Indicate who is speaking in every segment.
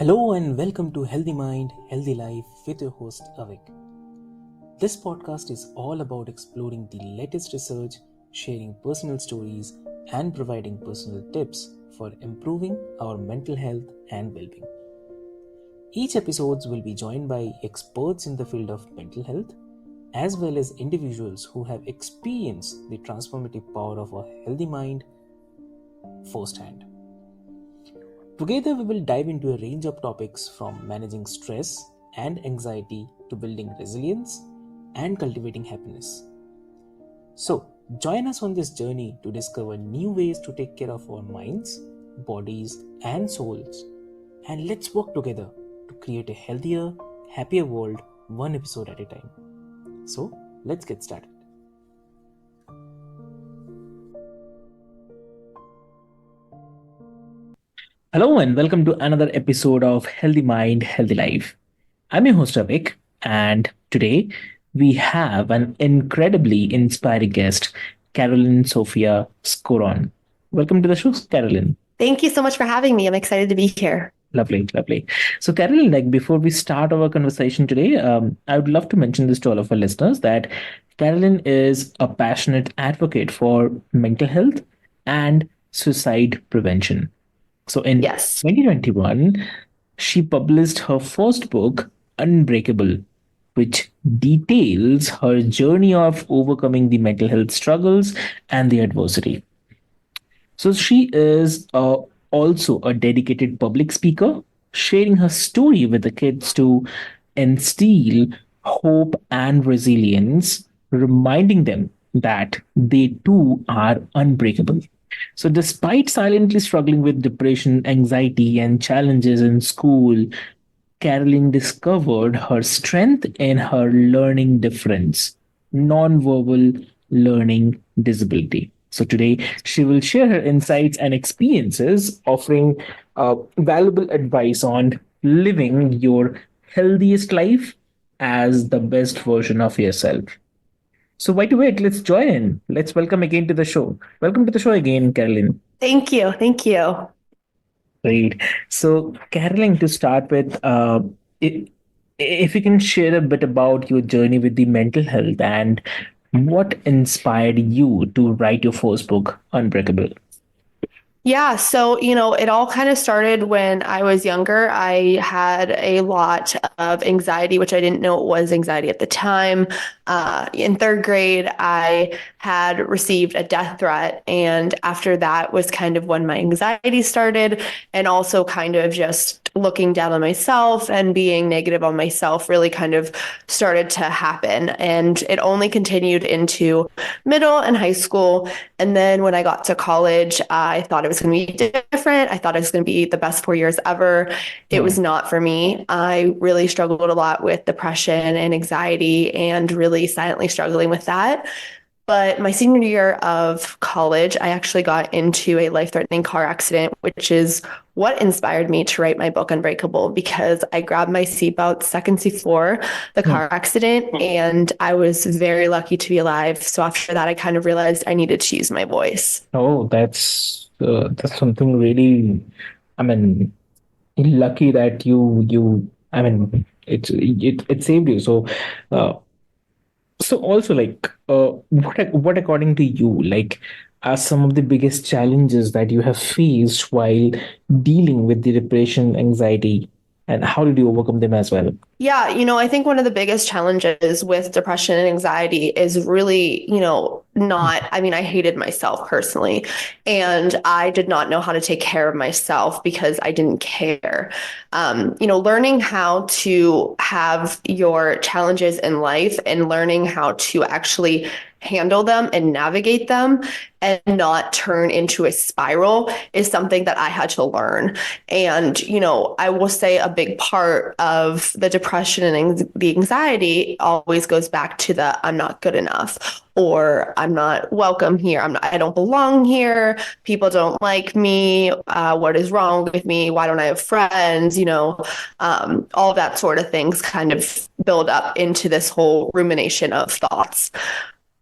Speaker 1: Hello and welcome to Healthy Mind, Healthy Life with your host Avik. This podcast is all about exploring the latest research, sharing personal stories, and providing personal tips for improving our mental health and well-being. Each episode will be joined by experts in the field of mental health, as well as individuals who have experienced the transformative power of a healthy mind firsthand. Together, we will dive into a range of topics from managing stress and anxiety to building resilience and cultivating happiness. So, join us on this journey to discover new ways to take care of our minds, bodies, and souls. And let's work together to create a healthier, happier world one episode at a time. So, let's get started. Hello and welcome to another episode of Healthy Mind, Healthy Life. I'm your host Avik, and today we have an incredibly inspiring guest, Carolyn Sophia Skoron. Welcome to the show, Carolyn.
Speaker 2: Thank you so much for having me. I'm excited to be here.
Speaker 1: Lovely, lovely. So, Carolyn, before we start our conversation today, I would love to mention this to all of our listeners that Carolyn is a passionate advocate for mental health and suicide prevention. So in
Speaker 2: Yes.
Speaker 1: 2021, she published her first book, Unbreakable, which details her journey of overcoming the mental health struggles and the adversity. So she is also a dedicated public speaker, sharing her story with the kids to instill hope and resilience, reminding them that they too are unbreakable. So, despite silently struggling with depression, anxiety, and challenges in school, Carolyn discovered her strength in her learning difference, nonverbal learning disability. So, today she will share her insights and experiences, offering valuable advice on living your healthiest life as the best version of yourself. So why to wait? Let's join. Let's welcome again to the show. Welcome to the show again, Carolyn.
Speaker 2: Thank you. Thank you.
Speaker 1: Great. So, Carolyn, to start with, if you can share a bit about your journey with the mental health and what inspired you to write your first book, Unbreakable.
Speaker 2: Yeah, so, it all kind of started when I was younger. I had a lot of anxiety, which I didn't know it was anxiety at the time. In third grade, I had received a death threat. And after that was kind of when my anxiety started, and also kind of just looking down on myself and being negative on myself really kind of started to happen. And it only continued into middle and high school. And then when I got to college, I thought it was going to be different. I thought it was going to be the best 4 years ever. It was not for me. I really struggled a lot with depression and anxiety and really silently struggling with that. But my senior year of college, I actually got into a life-threatening car accident, which is what inspired me to write my book Unbreakable, because I grabbed my seatbelt second before the car accident, and I was very lucky to be alive. So after that, I kind of realized I needed to use my voice.
Speaker 1: Oh, that's something really. I mean, lucky that you. I mean, it saved you. Uh, So also what according to you are some of the biggest challenges that you have faced while dealing with the depression, anxiety, and how did you overcome them as well?
Speaker 2: Yeah, I think one of the biggest challenges with depression and anxiety is really, I mean, I hated myself personally, and I did not know how to take care of myself because I didn't care. Learning how to have your challenges in life and learning how to actually handle them and navigate them and not turn into a spiral is something that I had to learn. And, I will say a big part of the depression and the anxiety always goes back to the I'm not good enough, or I'm not welcome here. I don't belong here. People don't like me. What is wrong with me? Why don't I have friends? All of that sort of things kind of build up into this whole rumination of thoughts.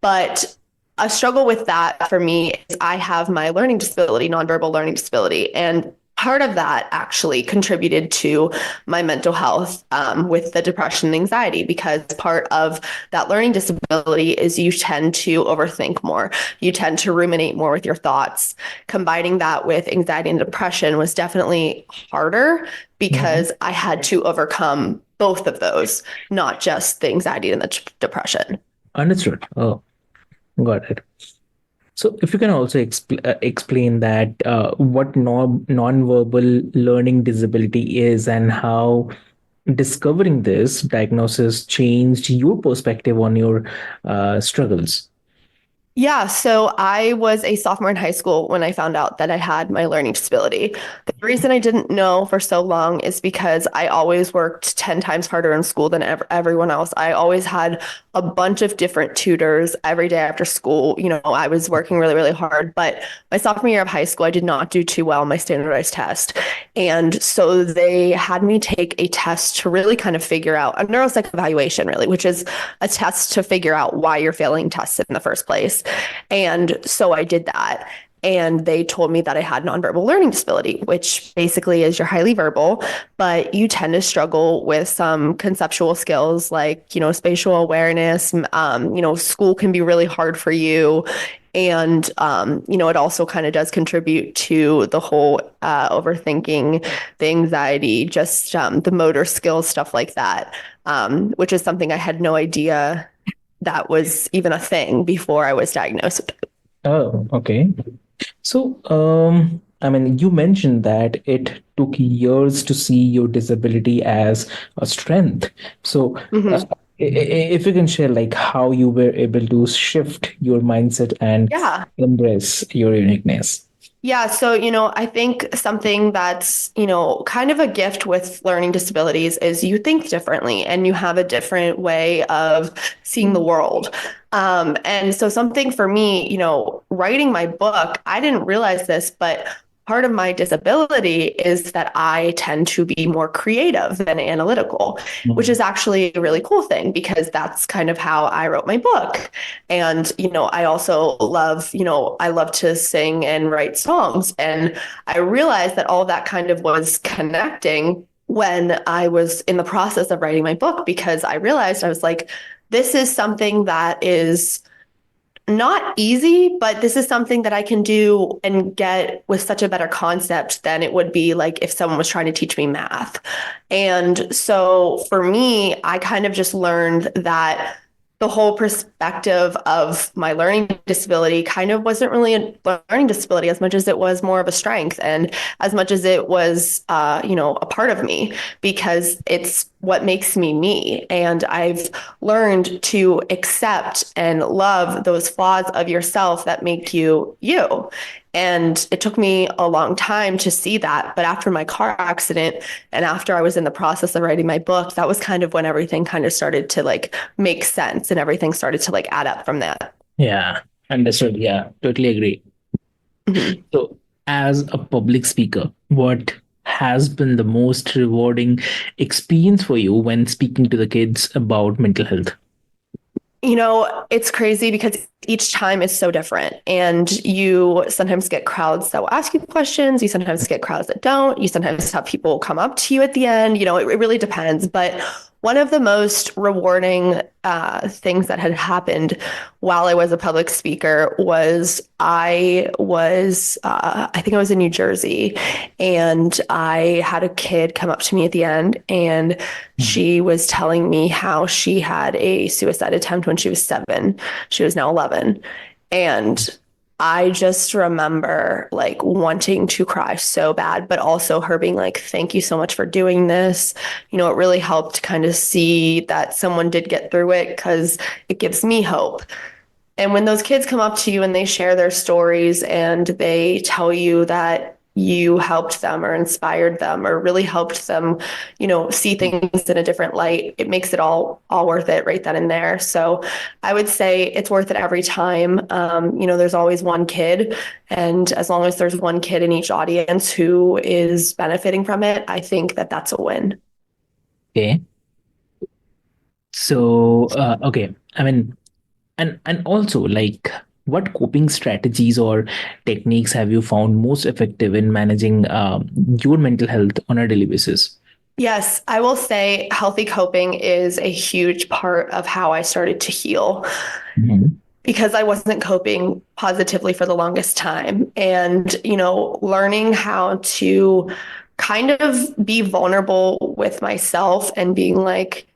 Speaker 2: But a struggle with that for me is I have my learning disability, nonverbal learning disability. And part of that actually contributed to my mental health with the depression and anxiety, because part of that learning disability is you tend to overthink more. You tend to ruminate more with your thoughts. Combining that with anxiety and depression was definitely harder
Speaker 1: Mhm.
Speaker 2: because I had to overcome both of those, not just the anxiety and the depression.
Speaker 1: Understood. Oh, got it. So, if you can also explain that what non-verbal learning disability is and how discovering this diagnosis changed your perspective on your struggles.
Speaker 2: Yeah, so I was a sophomore in high school when I found out that I had my learning disability. The reason I didn't know for so long is because I always worked 10 times harder in school than everyone else. I always had a bunch of different tutors every day after school. I was working really, really hard. But my sophomore year of high school, I did not do too well on my standardized test. And so they had me take a test to really kind of figure out a neuropsych evaluation, really, which is a test to figure out why you're failing tests in the first place. And so I did that. And they told me that I had nonverbal learning disability, which basically is you're highly verbal, but you tend to struggle with some conceptual skills like, spatial awareness. School can be really hard for you. And, it also kind of does contribute to the whole overthinking, the anxiety, just the motor skills, stuff like that, which is something I had no idea that was even a thing before I was diagnosed.
Speaker 1: Oh, okay. So, I mean, you mentioned that it took years to see your disability as a strength. So, uh,
Speaker 2: Mm-hmm.
Speaker 1: if you can share, like, how you were able to shift your mindset and
Speaker 2: Yeah.
Speaker 1: embrace your uniqueness.
Speaker 2: Yeah, so, I think something that's, kind of a gift with learning disabilities is you think differently and you have a different way of seeing the world. And so something for me, writing my book, I didn't realize this, but part of my disability is that I tend to be more creative than analytical, which is
Speaker 1: Mm.
Speaker 2: actually a really cool thing because that's kind of how I wrote my book. And, I also love, I love to sing and write songs. And I realized that all of that kind of was connecting when I was in the process of writing my book, because I realized I was like, this is something that is not easy, but this is something that I can do and get with such a better concept than it would be like if someone was trying to teach me math. And so for me, I kind of just learned that the whole perspective of my learning disability kind of wasn't really a learning disability as much as it was more of a strength, and as much as it was, a part of me, because it's what makes me me. And I've learned to accept and love those flaws of yourself that make you you. And it took me a long time to see that. But after my car accident and after I was in the process of writing my book, that was kind of when everything kind of started to like make sense and everything started to like add up from that.
Speaker 1: Yeah, understood. Yeah, totally agree.
Speaker 2: Mhm.
Speaker 1: So, as a public speaker, what has been the most rewarding experience for you when speaking to the kids about mental health?
Speaker 2: It's crazy because each time is so different. And you sometimes get crowds that will ask you questions. You sometimes get crowds that don't. You sometimes have people come up to you at the end. It really depends. But one of the most rewarding things that had happened while I was a public speaker was I think I was in New Jersey, and I had a kid come up to me at the end, and
Speaker 1: Mhm.
Speaker 2: she was telling me how she had a suicide attempt when she was 7. She was now 11. And I just remember like wanting to cry so bad, but also her being like, thank you so much for doing this. It really helped kind of see that someone did get through it because it gives me hope. And when those kids come up to you and they share their stories and they tell you that you helped them or inspired them or really helped them, see things in a different light, it makes it all worth it right then and there. So I would say it's worth it every time. There's always one kid, and as long as there's one kid in each audience who is benefiting from it, I think that that's a win.
Speaker 1: Okay. So, okay. I mean, and also like what coping strategies or techniques have you found most effective in managing your mental health on a daily basis?
Speaker 2: Yes, I will say healthy coping is a huge part of how I started to heal
Speaker 1: Mhm.
Speaker 2: because I wasn't coping positively for the longest time. And, learning how to kind of be vulnerable with myself and being like,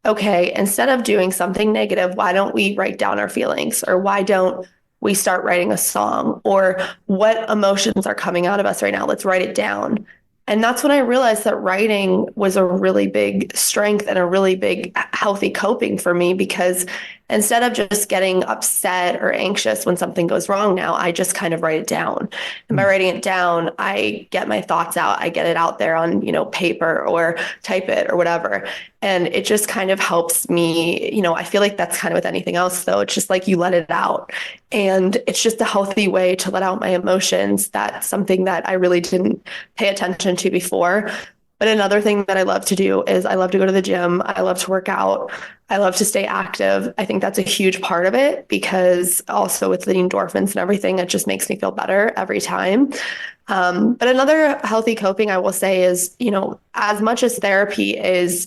Speaker 2: okay, instead of doing something negative, why don't we write down our feelings? Or why don't we start writing a song? Or what emotions are coming out of us right now? Let's write it down. And that's when I realized that writing was a really big strength and a really big healthy coping for me because instead of just getting upset or anxious when something goes wrong now, I just kind of write it down. And by writing it down, I get my thoughts out. I get it out there on, paper or type it or whatever. And it just kind of helps me, I feel like that's kind of with anything else though. It's just like you let it out. And it's just a healthy way to let out my emotions. That's something that I really didn't pay attention to before. But another thing that I love to do is I love to go to the gym. I love to work out. I love to stay active. I think that's a huge part of it because also with the endorphins and everything, it just makes me feel better every time. But another healthy coping I will say is, as much as therapy is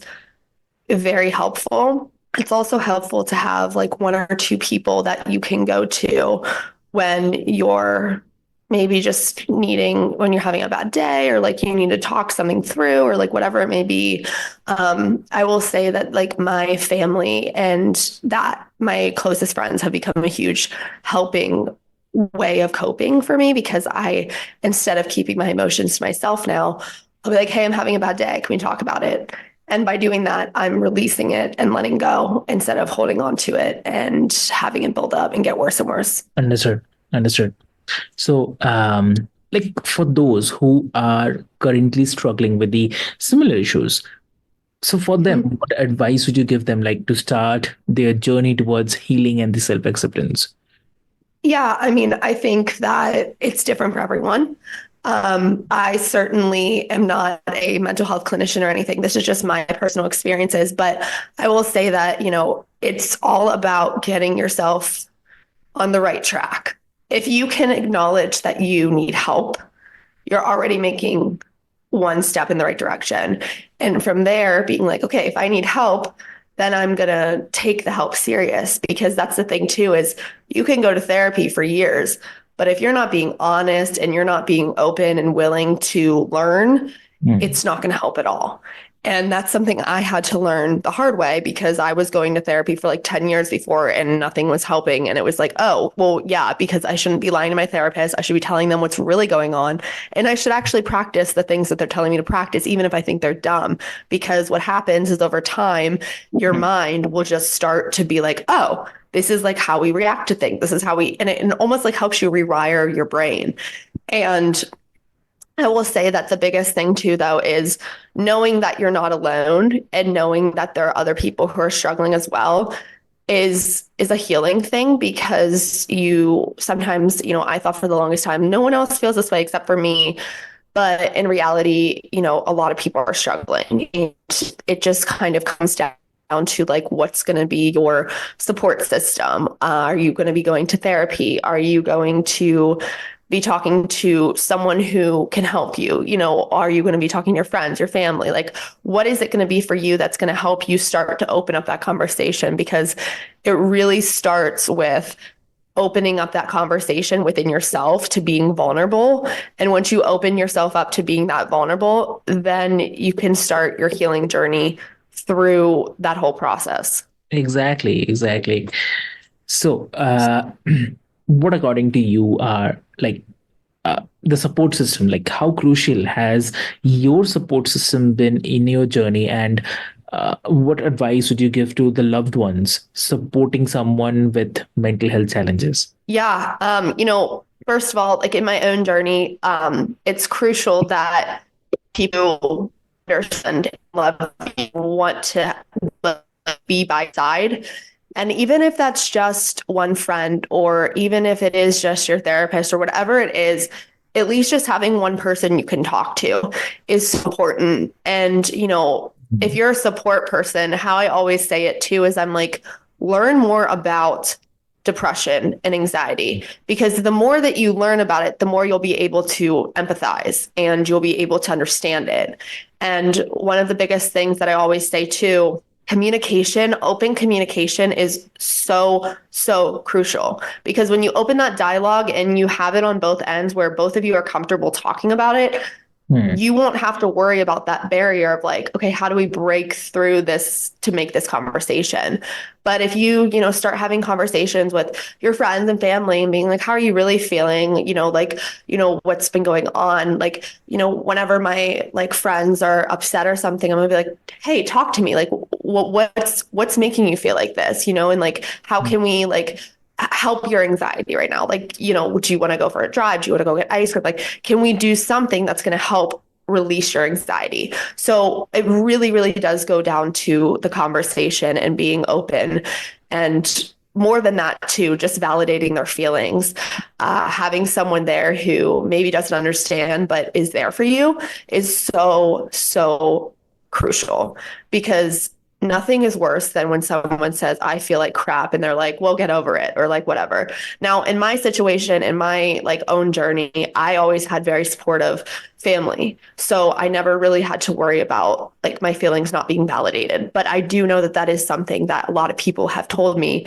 Speaker 2: very helpful, it's also helpful to have like one or two people that you can go to when you're maybe just needing when you're having a bad day or like you need to talk something through or like whatever it may be. I will say that like my family and that my closest friends have become a huge helping way of coping for me because I, instead of keeping my emotions to myself now, I'll be like, hey, I'm having a bad day. Can we talk about it? And by doing that, I'm releasing it and letting go instead of holding on to it and having it build up and get worse and worse.
Speaker 1: Understood. Understood. So, like for those who are currently struggling with the similar issues, so for them,
Speaker 2: Mhm.
Speaker 1: what advice would you give them, like to start their journey towards healing and the self acceptance?
Speaker 2: Yeah, I mean, I think that it's different for everyone. I certainly am not a mental health clinician or anything. This is just my personal experiences. But I will say that, it's all about getting yourself on the right track. If you can acknowledge that you need help, you're already making one step in the right direction. And from there, being like, okay, if I need help, then I'm going to take the help serious because that's the thing too is you can go to therapy for years, but if you're not being honest and you're not being open and willing to learn,
Speaker 1: Mm.
Speaker 2: it's not going to help at all. And that's something I had to learn the hard way because I was going to therapy for like 10 years before and nothing was helping. And it was like, oh, well, yeah, because I shouldn't be lying to my therapist. I should be telling them what's really going on. And I should actually practice the things that they're telling me to practice, even if I think they're dumb. Because what happens is over time, your mind will just start to be like, oh, this is like how we react to things. This is how we, and it almost like helps you rewire your brain. And I will say that the biggest thing too, though, is knowing that you're not alone and knowing that there are other people who are struggling as well is a healing thing because you sometimes, I thought for the longest time, no one else feels this way except for me. But in reality, a lot of people are struggling. And it just kind of comes down to like what's going to be your support system. Are you going to be going to therapy? Are you going to be talking to someone who can help you? Are you going to be talking to your friends, your family? Like, what is it going to be for you that's going to help you start to open up that conversation? Because it really starts with opening up that conversation within yourself to being vulnerable. And once you open yourself up to being that vulnerable, then you can start your healing journey through that whole process.
Speaker 1: Exactly, exactly. So, what according to you are like the support system? Like, how crucial has your support system been in your journey? And what advice would you give to the loved ones supporting someone with mental health challenges?
Speaker 2: Yeah. First of all, like in my own journey, it's crucial that people understand love want to be by your side. And even if that's just one friend, or even if it is just your therapist or whatever it is, at least just having one person you can talk to is important. And, if you're a support person, how I always say it too is I'm like, learn more about depression and anxiety, because the more that you learn about it, the more you'll be able to empathize and you'll be able to understand it. And one of the biggest things that I always say too, communication, open communication is so crucial, because when you open that dialogue and you have it on both ends where both of you are comfortable talking about it, you won't have to worry about that barrier of like, okay, how do we break through this to make this conversation? But if you start having conversations with your friends and family and being like, how are you really feeling? What's been going on? Like, whenever my like friends are upset or something, I'm gonna be like, hey, talk to me. Like, what's making you feel like this? And like, how can we like help your anxiety right now? Like, do you want to go for a drive? Do you want to go get ice cream? Like, can we do something that's going to help release your anxiety? So it really, really does go down to the conversation and being open. And more than that too, just validating their feelings, having someone there who maybe doesn't understand, but is there for you is so crucial, because nothing is worse than when someone says, I feel like crap, and they're like, well, get over it, or like whatever. Now, in my situation, in my like own journey, I always had very supportive family. So I never really had to worry about like my feelings not being validated. But I do know that that is something that a lot of people have told me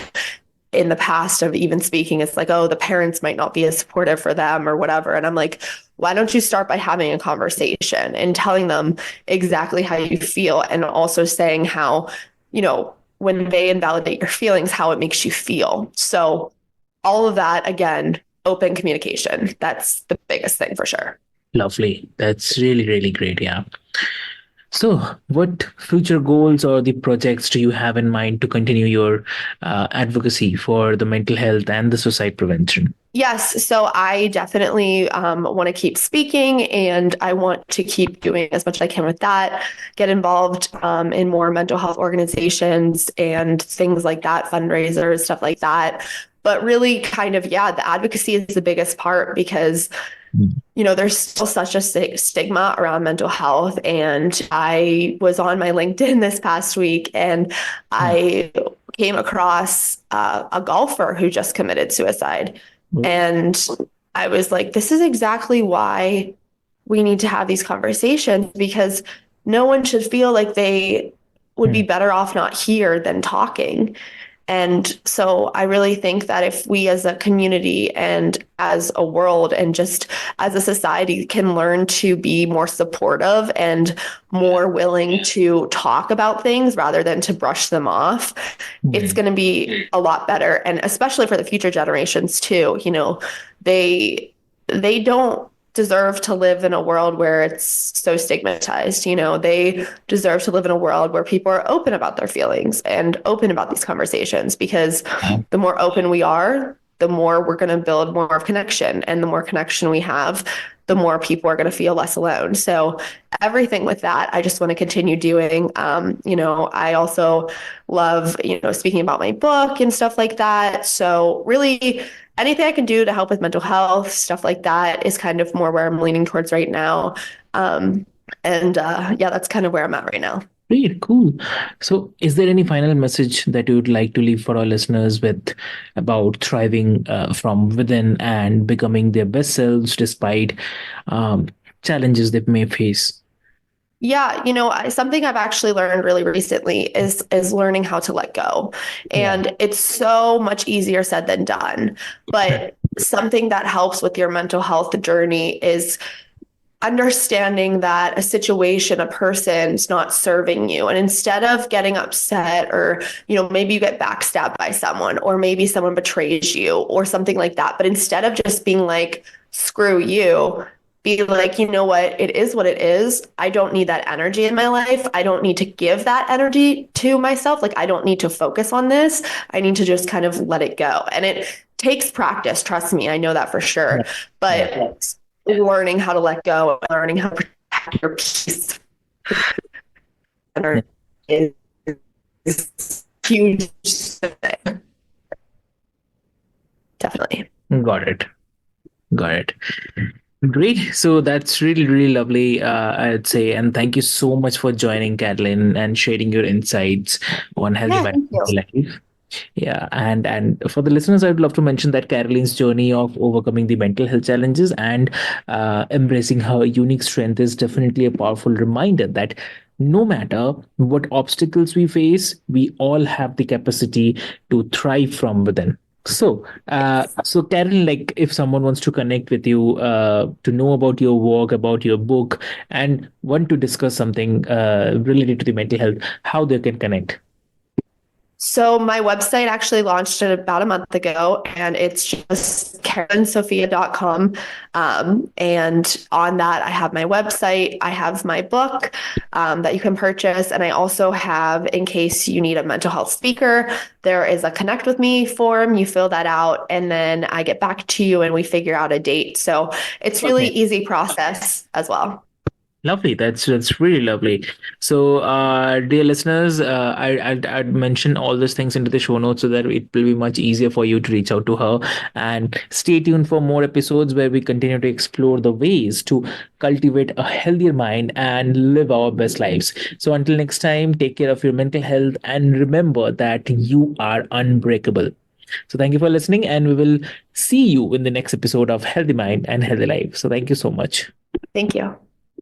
Speaker 2: in the past of even speaking. It's like, oh, the parents might not be as supportive for them or whatever. And I'm like, why don't you start by having a conversation and telling them exactly how you feel, and also saying how, when they invalidate your feelings, how it makes you feel. So all of that, again, open communication. That's the biggest thing for sure.
Speaker 1: Lovely. That's really, really great. Yeah. So, what future goals or the projects do you have in mind to continue your advocacy for the mental health and the suicide prevention?
Speaker 2: Yes, so I definitely want to keep speaking, and I want to keep doing as much as I can with that, get involved in more mental health organizations and things like that, fundraisers, stuff like that. But really kind of, yeah, the advocacy is the biggest part, because there's still such a stigma around mental health. And I was on my LinkedIn this past week, and I came across a golfer who just committed suicide. And I was like, this is exactly why we need to have these conversations, because no one should feel like they would be better off not here than talking. And so I really think that if we as a community and as a world and just as a society can learn to be more supportive and more willing to talk about things rather than to brush them off, it's going to be a lot better. And especially for the future generations too, they don't deserve to live in a world where it's so stigmatized. They deserve to live in a world where people are open about their feelings and open about these conversations, because the more open we are, the more we're going to build more of connection, and the more connection we have, the more people are going to feel less alone. So everything with that, I just want to continue doing. I also love, speaking about my book and stuff like that. So really anything I can do to help with mental health, stuff like that is kind of more where I'm leaning towards right now. Yeah, that's kind of where I'm at right now.
Speaker 1: Great, cool. So, is there any final message that you would like to leave for our listeners with about thriving from within and becoming their best selves despite challenges they may face?
Speaker 2: Yeah, something I've actually learned really recently is learning how to let go. And it's so much easier said than done. But something that helps with your mental health journey is understanding that a situation, a person's not serving you. And instead of getting upset, or, maybe you get backstabbed by someone, or maybe someone betrays you or something like that. But instead of just being like, screw you, be like, you know what, it is what it is. I don't need that energy in my life. I don't need to give that energy to myself. Like, I don't need to focus on this. I need to just kind of let it go. And it takes practice. Trust me. I know that for sure. But learning how to let go, and learning how to protect your peace is huge. Definitely.
Speaker 1: Got it. Got it. Great. So that's really, really lovely, I'd say. And thank you so much for joining, Carolyn, and sharing your insights on healthy
Speaker 2: Yeah, thank you.
Speaker 1: life. Yeah, and for the listeners, I would love to mention that Carolyn's journey of overcoming the mental health challenges and embracing her unique strength is definitely a powerful reminder that no matter what obstacles we face, we all have the capacity to thrive from within. So Carolyn, like if someone wants to connect with you, to know about your work, about your book, and want to discuss something related to the mental health, how they can connect.
Speaker 2: So my website actually launched about a month ago, and it's just carolynsophia.com. And on that, I have my website, I have my book that you can purchase, and I also have, in case you need a mental health speaker, there is a connect with me form. You fill that out, and then I get back to you, and we figure out a date. So it's really
Speaker 1: Okay.
Speaker 2: easy process as well.
Speaker 1: Lovely. That's really lovely. So, dear listeners, I'd mention all those things into the show notes so that it will be much easier for you to reach out to her. And stay tuned for more episodes where we continue to explore the ways to cultivate a healthier mind and live our best lives. So, until next time, take care of your mental health and remember that you are unbreakable. So, thank you for listening, and we will see you in the next episode of Healthy Mind and Healthy Life. So, thank you so much.
Speaker 2: Thank you.